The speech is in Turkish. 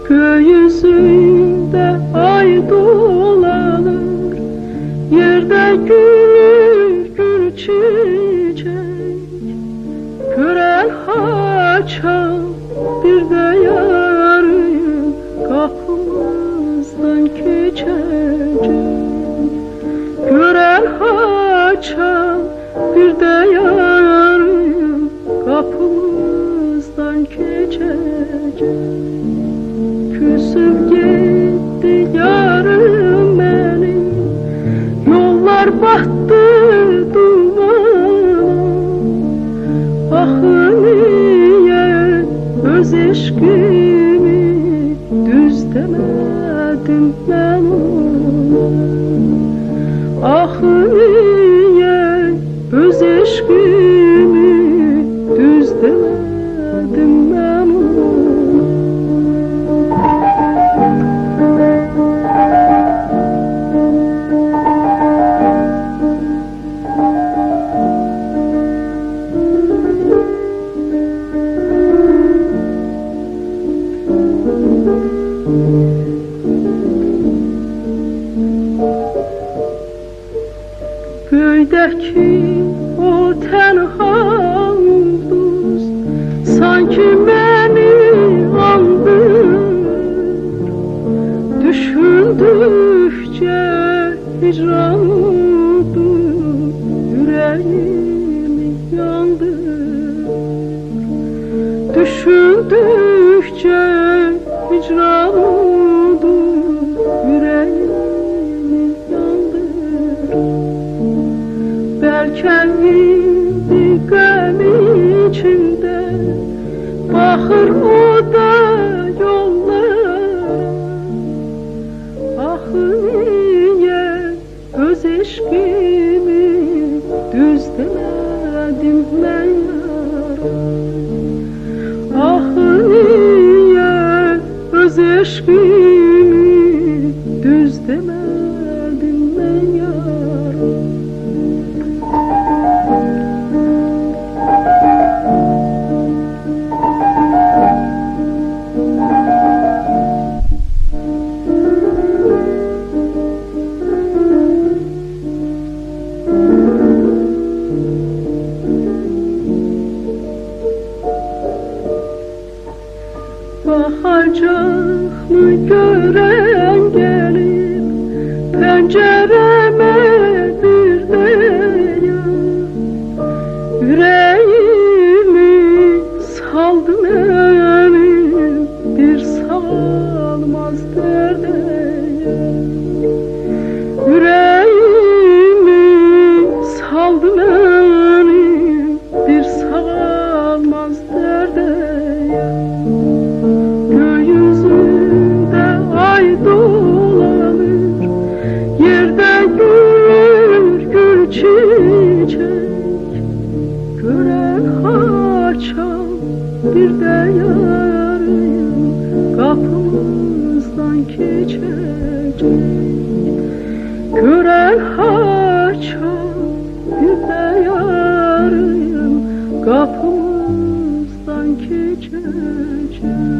Göğsünde ay dolanır, yerde gül gül çiçek. Gören haçan bir de yarın kapımızdan geçecek. Gören haçan bir de yarın kapımızdan geçecek. Küsüp gitti yarım benim, yollar battı dumana. Ah niye öz eşkimi düz demedim ben ona. Ah niye öz eşkimi düz demedim ben ona. Göydeki o tenha ulduz sanki beni andırır. Düşündükçe hicranıdır, yüreğimi yandırır. Düşündükçe hicranıdır, yüreğimi yandırır. Belki bir gam içinde bakır o da yollara. Ah niye öz eşkimi düz demedim ben yara. Ah niye öz eşkimi düz demedim ben yara. Bakacak mı gören gelip pencereme bir de ya. Yüreğimi saldım elim bir salmaz derde ya. Yüreğimi saldım elim bir salmaz derde ya. Gören haçan bir de yarın kapımızdan geçecek. Gören haçan bir de yarın kapımızdan geçecek.